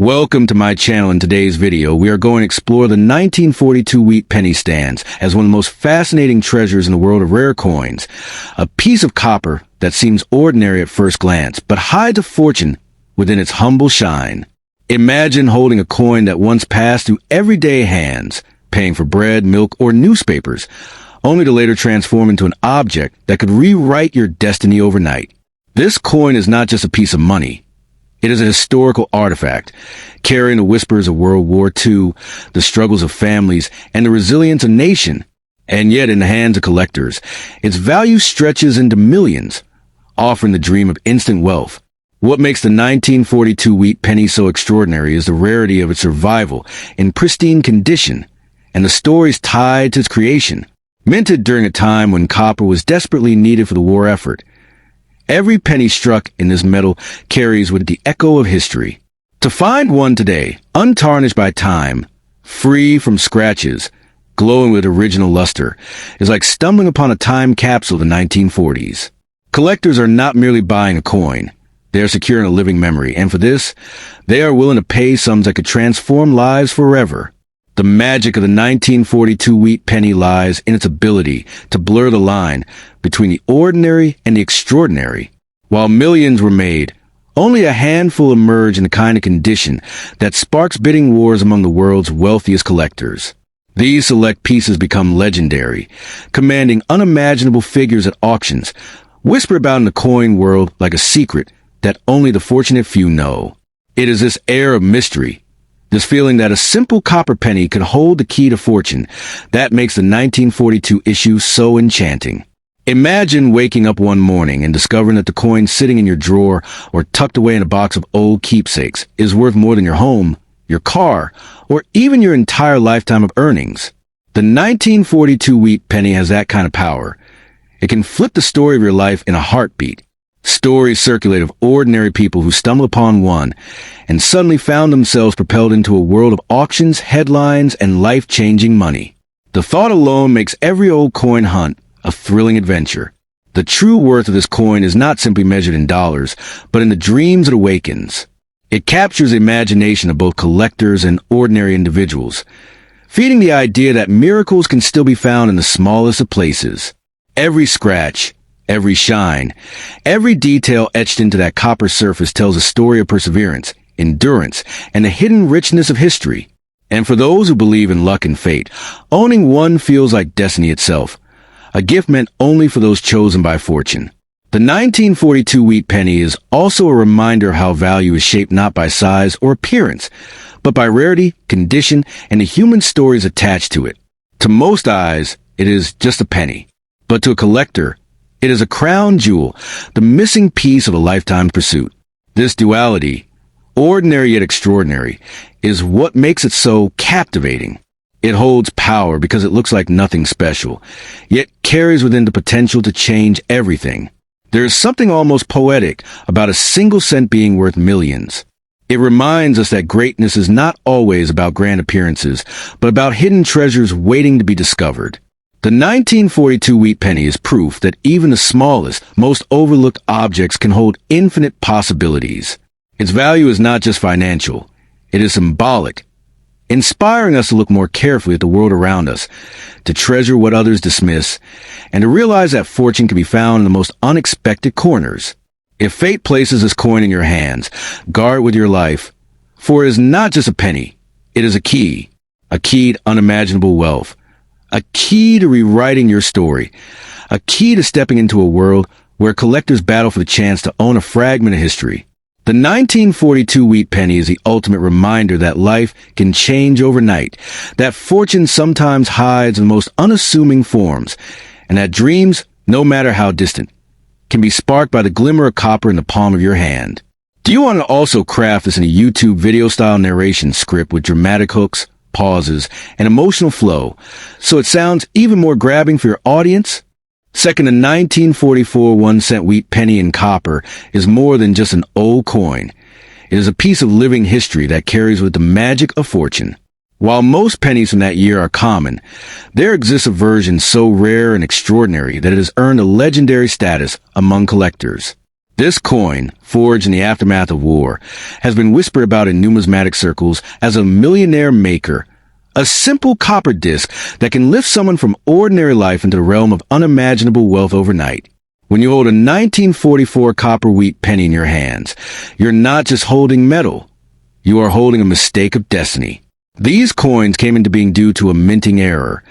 Welcome to my channel. In today's video, we are going to explore the 1942 wheat penny stands as one of the most fascinating treasures in the world of rare coins. A piece of copper that seems ordinary at first glance, but hides a fortune within its humble shine. Imagine holding a coin that once passed through everyday hands, paying for bread, milk, or newspapers, only to later transform into an object that could rewrite your destiny overnight. This coin is not just a piece of money. It is a historical artifact, carrying the whispers of World War II, the struggles of families, and the resilience of a nation. And yet, in the hands of collectors, its value stretches into millions, offering the dream of instant wealth. What makes the 1942 wheat penny so extraordinary is the rarity of its survival in pristine condition, and the stories tied to its creation. Minted during a time when copper was desperately needed for the war effort, every penny struck in this metal carries with it the echo of history. To find one today, untarnished by time, free from scratches, glowing with original luster, is like stumbling upon a time capsule of the 1940s. Collectors are not merely buying a coin. They are securing a living memory, and for this, they are willing to pay sums that could transform lives forever. The magic of the 1942 wheat penny lies in its ability to blur the line between the ordinary and the extraordinary. While millions were made, only a handful emerge in the kind of condition that sparks bidding wars among the world's wealthiest collectors. These select pieces become legendary, commanding unimaginable figures at auctions, whispered about in the coin world like a secret that only the fortunate few know. It is this air of mystery, this feeling that a simple copper penny could hold the key to fortune, that makes the 1942 issue so enchanting. Imagine waking up one morning and discovering that the coin sitting in your drawer or tucked away in a box of old keepsakes is worth more than your home, your car, or even your entire lifetime of earnings. The 1942 wheat penny has that kind of power. It can flip the story of your life in a heartbeat. Stories circulate of ordinary people who stumbled upon one and suddenly found themselves propelled into a world of auctions, headlines, and life-changing money. The thought alone makes every old coin hunt a thrilling adventure. The true worth of this coin is not simply measured in dollars, but in the dreams it awakens. It captures the imagination of both collectors and ordinary individuals, feeding the idea that miracles can still be found in the smallest of places. Every scratch, every shine, every detail etched into that copper surface tells a story of perseverance, endurance, and the hidden richness of history. And for those who believe in luck and fate, owning one feels like destiny itself, a gift meant only for those chosen by fortune. The 1942 wheat penny is also a reminder of how value is shaped not by size or appearance, but by rarity, condition, and the human stories attached to it. To most eyes, it is just a penny, but to a collector, it is a crown jewel, the missing piece of a lifetime pursuit. This duality, ordinary yet extraordinary, is what makes it so captivating. It holds power because it looks like nothing special, yet carries within the potential to change everything. There is something almost poetic about a single cent being worth millions. It reminds us that greatness is not always about grand appearances, but about hidden treasures waiting to be discovered. The 1942 wheat penny is proof that even the smallest, most overlooked objects can hold infinite possibilities. Its value is not just financial, it is symbolic, inspiring us to look more carefully at the world around us, to treasure what others dismiss, and to realize that fortune can be found in the most unexpected corners. If fate places this coin in your hands, guard it with your life, for it is not just a penny, it is a key to unimaginable wealth. A key to rewriting your story. A key to stepping into a world where collectors battle for the chance to own a fragment of history. The 1942 wheat penny is the ultimate reminder that life can change overnight, that fortune sometimes hides in the most unassuming forms, and that dreams, no matter how distant, can be sparked by the glimmer of copper in the palm of your hand. Do you want to also craft this in a YouTube video-style narration script with dramatic hooks, pauses, and emotional flow, so it sounds even more grabbing for your audience? Second, the 1944 1-cent wheat penny in copper is more than just an old coin. It is a piece of living history that carries with the magic of fortune. While most pennies from that year are common, there exists a version so rare and extraordinary that it has earned a legendary status among collectors. This coin, forged in the aftermath of war, has been whispered about in numismatic circles as a millionaire maker, a simple copper disc that can lift someone from ordinary life into the realm of unimaginable wealth overnight. When you hold a 1944 copper wheat penny in your hands, you're not just holding metal, you are holding a mistake of destiny. These coins came into being due to a minting error,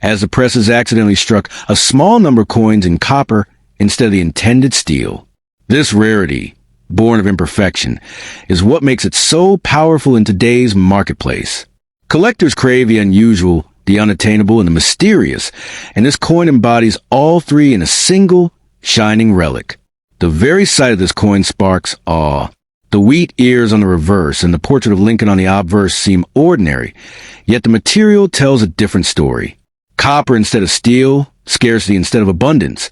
as the presses accidentally struck a small number of coins in copper instead of the intended steel. This rarity, born of imperfection, is what makes it so powerful in today's marketplace. Collectors crave the unusual, the unattainable, and the mysterious, and this coin embodies all three in a single, shining relic. The very sight of this coin sparks awe. The wheat ears on the reverse and the portrait of Lincoln on the obverse seem ordinary, yet the material tells a different story. Copper instead of steel, scarcity instead of abundance.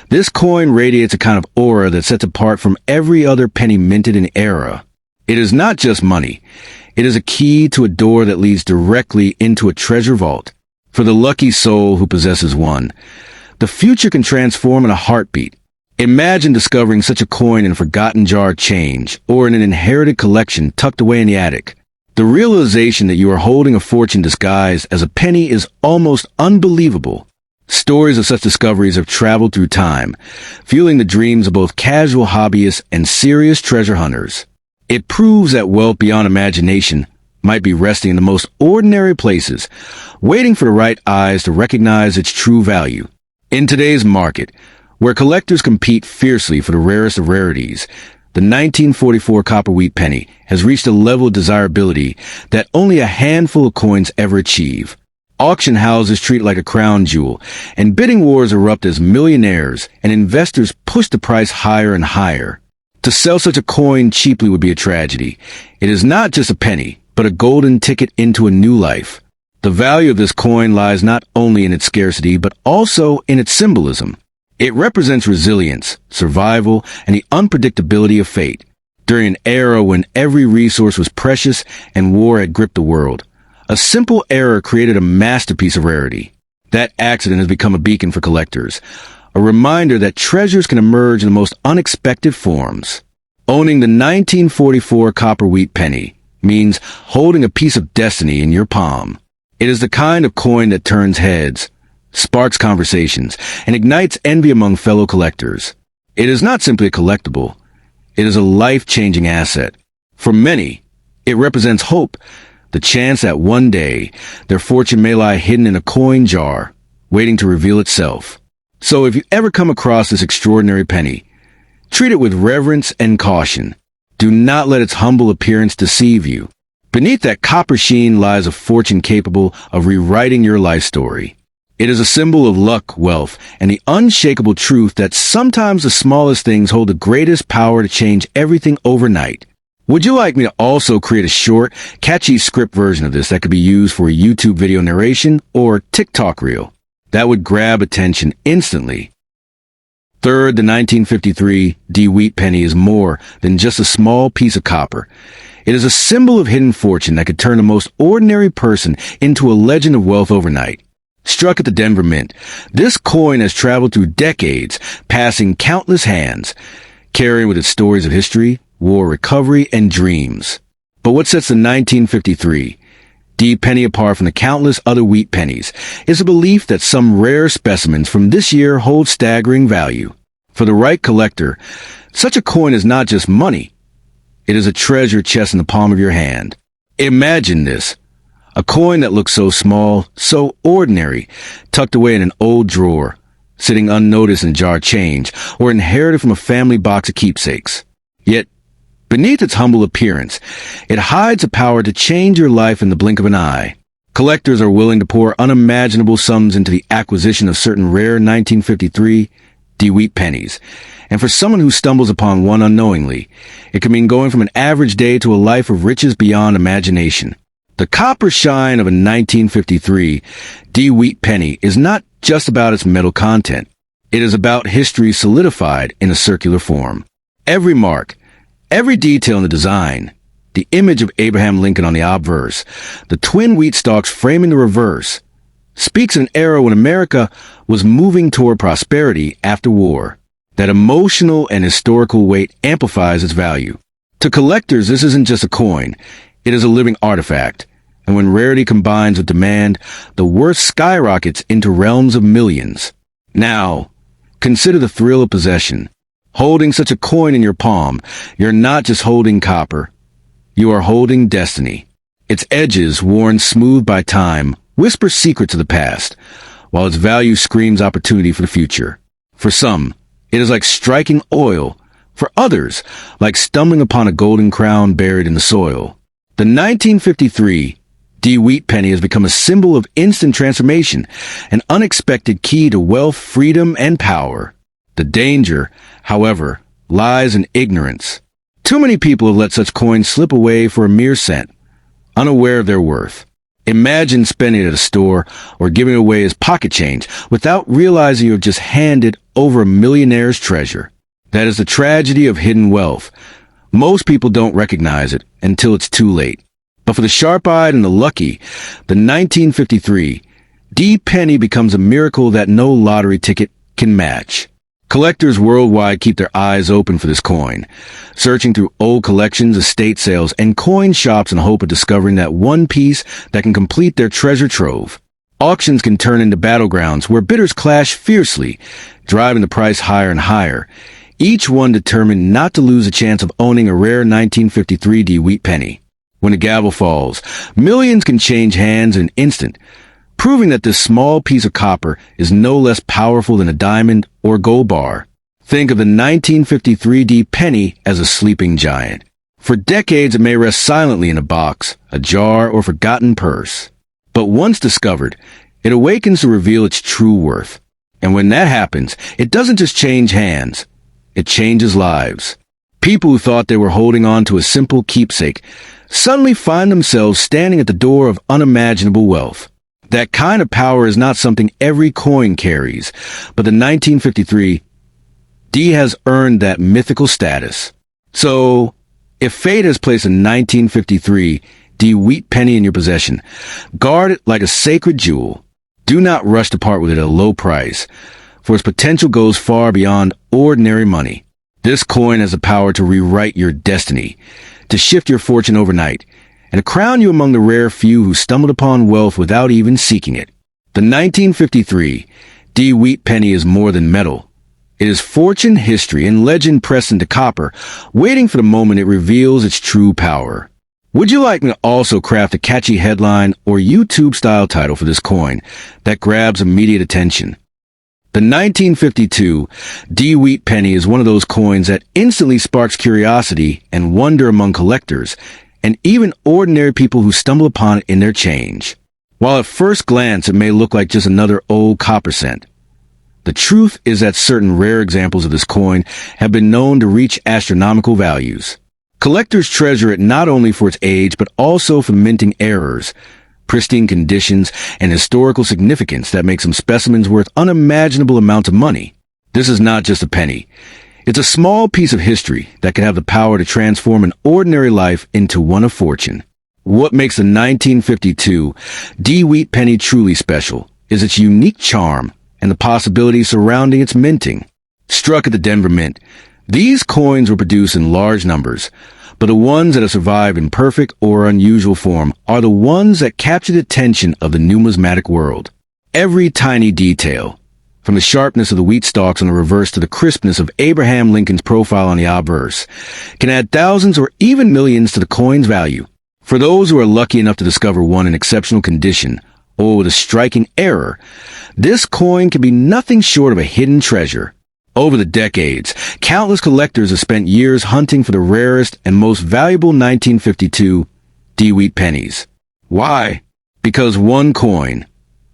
This coin radiates a kind of aura that sets apart from every other penny minted in the era. It is not just money. It is a key to a door that leads directly into a treasure vault. For the lucky soul who possesses one, the future can transform in a heartbeat. Imagine discovering such a coin in a forgotten jar of change or in an inherited collection tucked away in the attic. The realization that you are holding a fortune disguised as a penny is almost unbelievable. Stories of such discoveries have traveled through time, fueling the dreams of both casual hobbyists and serious treasure hunters. It proves that wealth beyond imagination might be resting in the most ordinary places, waiting for the right eyes to recognize its true value. In today's market, where collectors compete fiercely for the rarest of rarities, the 1944 copper wheat penny has reached a level of desirability that only a handful of coins ever achieve. Auction houses treat it like a crown jewel, and bidding wars erupt as millionaires and investors push the price higher and higher. To sell such a coin cheaply would be a tragedy. It is not just a penny, but a golden ticket into a new life. The value of this coin lies not only in its scarcity, but also in its symbolism. It represents resilience, survival, and the unpredictability of fate. During an era when every resource was precious and war had gripped the world, a simple error created a masterpiece of rarity. That accident has become a beacon for collectors, a reminder that treasures can emerge in the most unexpected forms. Owning the 1944 copper wheat penny means holding a piece of destiny in your palm. It is the kind of coin that turns heads, sparks conversations, and ignites envy among fellow collectors. It is not simply a collectible. It is a life-changing asset. For many, it represents hope, the chance that one day their fortune may lie hidden in a coin jar, waiting to reveal itself. So if you ever come across this extraordinary penny, treat it with reverence and caution. Do not let its humble appearance deceive you. Beneath that copper sheen lies a fortune capable of rewriting your life story. It is a symbol of luck, wealth, and the unshakable truth that sometimes the smallest things hold the greatest power to change everything overnight. Would you like me to also create a short, catchy script version of this that could be used for a YouTube video narration or TikTok reel? That would grab attention instantly. Third, the 1953 D wheat penny is more than just a small piece of copper. It is a symbol of hidden fortune that could turn the most ordinary person into a legend of wealth overnight. Struck at the Denver Mint, this coin has traveled through decades, passing countless hands, carrying with it stories of history, war recovery, and dreams. But what sets the 1953 D penny apart from the countless other wheat pennies is a belief that some rare specimens from this year hold staggering value. For the right collector, such a coin is not just money. It is a treasure chest in the palm of your hand. Imagine this. A coin that looks so small, so ordinary, tucked away in an old drawer, sitting unnoticed in a jar of change, or inherited from a family box of keepsakes. Yet, beneath its humble appearance, it hides a power to change your life in the blink of an eye. Collectors are willing to pour unimaginable sums into the acquisition of certain rare 1953 D wheat pennies. And for someone who stumbles upon one unknowingly, it can mean going from an average day to a life of riches beyond imagination. The copper shine of a 1953 D wheat penny is not just about its metal content. It is about history solidified in a circular form. Every mark, every detail in the design, the image of Abraham Lincoln on the obverse, the twin wheat stalks framing the reverse, speaks of an era when America was moving toward prosperity after war. That emotional and historical weight amplifies its value. To collectors, this isn't just a coin. It is a living artifact. And when rarity combines with demand, the worth skyrockets into realms of millions. Now, consider the thrill of possession. Holding such a coin in your palm, you're not just holding copper. You are holding destiny. Its edges, worn smooth by time, whisper secrets of the past, while its value screams opportunity for the future. For some, it is like striking oil. For others, like stumbling upon a golden crown buried in the soil. The 1953 D-Wheat penny has become a symbol of instant transformation, an unexpected key to wealth, freedom, and power. The danger, however, lies in ignorance. Too many people have let such coins slip away for a mere cent, unaware of their worth. Imagine spending it at a store or giving away as pocket change without realizing you have just handed over a millionaire's treasure. That is the tragedy of hidden wealth. Most people don't recognize it until it's too late. But for the sharp-eyed and the lucky, the 1953 D penny becomes a miracle that no lottery ticket can match. Collectors worldwide keep their eyes open for this coin, searching through old collections, estate sales, and coin shops in the hope of discovering that one piece that can complete their treasure trove. Auctions can turn into battlegrounds where bidders clash fiercely, driving the price higher and higher, each one determined not to lose a chance of owning a rare 1953 D-Wheat penny. When the gavel falls, millions can change hands in an instant, proving that this small piece of copper is no less powerful than a diamond or gold bar. Think of the 1953 D penny as a sleeping giant. For decades it may rest silently in a box, a jar, or forgotten purse. But once discovered, it awakens to reveal its true worth. And when that happens, it doesn't just change hands, it changes lives. People who thought they were holding on to a simple keepsake suddenly find themselves standing at the door of unimaginable wealth. That kind of power is not something every coin carries, but the 1953 D has earned that mythical status. So, if fate has placed a 1953 D-Wheat penny in your possession, guard it like a sacred jewel. Do not rush to part with it at a low price, for its potential goes far beyond ordinary money. This coin has the power to rewrite your destiny, to shift your fortune overnight, and to crown you among the rare few who stumbled upon wealth without even seeking it. The 1953 D-Wheat penny is more than metal. It is fortune, history, and legend pressed into copper, waiting for the moment it reveals its true power. Would you like me to also craft a catchy headline or YouTube-style title for this coin that grabs immediate attention? The 1952 D-Wheat penny is one of those coins that instantly sparks curiosity and wonder among collectors, and even ordinary people who stumble upon it in their change. While at first glance it may look like just another old copper cent, the truth is that certain rare examples of this coin have been known to reach astronomical values. Collectors treasure it not only for its age, but also for minting errors, pristine conditions, and historical significance that make some specimens worth unimaginable amounts of money. This is not just a penny. It's a small piece of history that can have the power to transform an ordinary life into one of fortune. What makes the 1952 D-Wheat penny truly special is its unique charm and the possibilities surrounding its minting. Struck at the Denver Mint, these coins were produced in large numbers, but the ones that have survived in perfect or unusual form are the ones that capture the attention of the numismatic world. Every tiny detail, from the sharpness of the wheat stalks on the reverse to the crispness of Abraham Lincoln's profile on the obverse, can add thousands or even millions to the coin's value. For those who are lucky enough to discover one in exceptional condition or with a striking error, this coin can be nothing short of a hidden treasure. Over the decades, countless collectors have spent years hunting for the rarest and most valuable 1952 D-Wheat pennies. Why? Because one coin,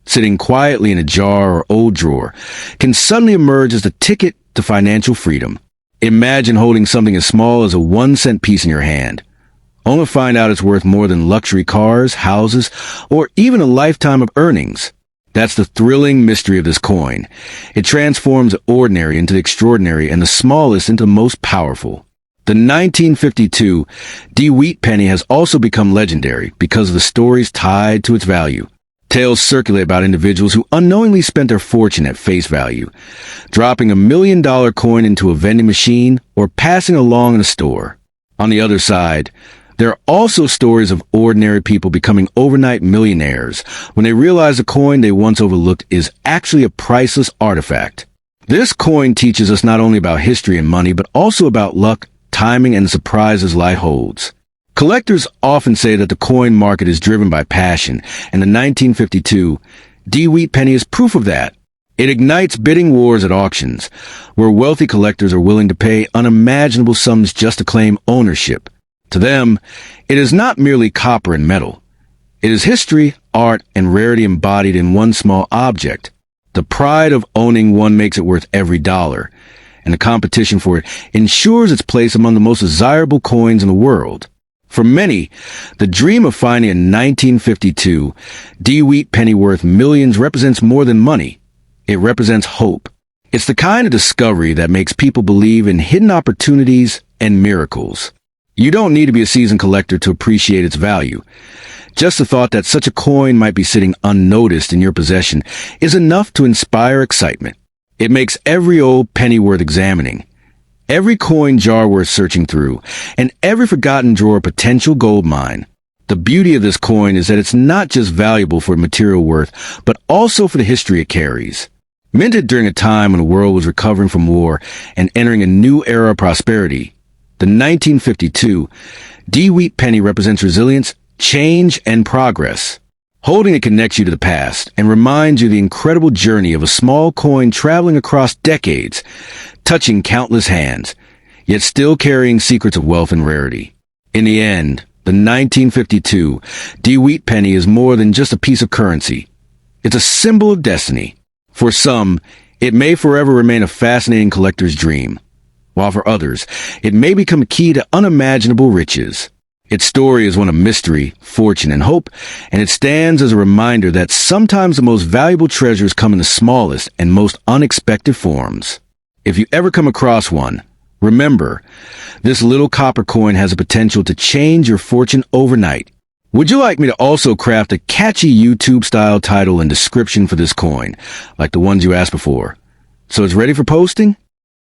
sitting quietly in a jar or old drawer, can suddenly emerge as the ticket to financial freedom. Imagine holding something as small as a 1-cent piece in your hand, only to find out it's worth more than luxury cars, houses, or even a lifetime of earnings. That's the thrilling mystery of this coin. It transforms the ordinary into the extraordinary and the smallest into the most powerful. The 1952 D-Wheat penny has also become legendary because of the stories tied to its value. Tales circulate about individuals who unknowingly spent their fortune at face value, dropping $1 million coin into a vending machine or passing along in a store. On the other side, there are also stories of ordinary people becoming overnight millionaires when they realize a coin they once overlooked is actually a priceless artifact. This coin teaches us not only about history and money, but also about luck, timing, and the surprises life holds. Collectors often say that the coin market is driven by passion, and the 1952 D-Wheat penny is proof of that. It ignites bidding wars at auctions, where wealthy collectors are willing to pay unimaginable sums just to claim ownership. To them, it is not merely copper and metal. It is history, art, and rarity embodied in one small object. The pride of owning one makes it worth every dollar, and the competition for it ensures its place among the most desirable coins in the world. For many, the dream of finding a 1952 D-Wheat penny worth millions represents more than money. It represents hope. It's the kind of discovery that makes people believe in hidden opportunities and miracles. You don't need to be a seasoned collector to appreciate its value. Just the thought that such a coin might be sitting unnoticed in your possession is enough to inspire excitement. It makes every old penny worth examining, every coin jar worth searching through, and every forgotten drawer a potential gold mine. The beauty of this coin is that it's not just valuable for material worth, but also for the history it carries. Minted during a time when the world was recovering from war and entering a new era of prosperity, the 1952 D-Wheat penny represents resilience, change, and progress. Holding it connects you to the past and reminds you of the incredible journey of a small coin traveling across decades, touching countless hands, yet still carrying secrets of wealth and rarity. In the end, the 1952 D-Wheat penny is more than just a piece of currency. It's a symbol of destiny. For some, it may forever remain a fascinating collector's dream, while for others, it may become a key to unimaginable riches. Its story is one of mystery, fortune, and hope, and it stands as a reminder that sometimes the most valuable treasures come in the smallest and most unexpected forms. If you ever come across one, remember, this little copper coin has the potential to change your fortune overnight. Would you like me to also craft a catchy YouTube-style title and description for this coin, like the ones you asked before, so it's ready for posting?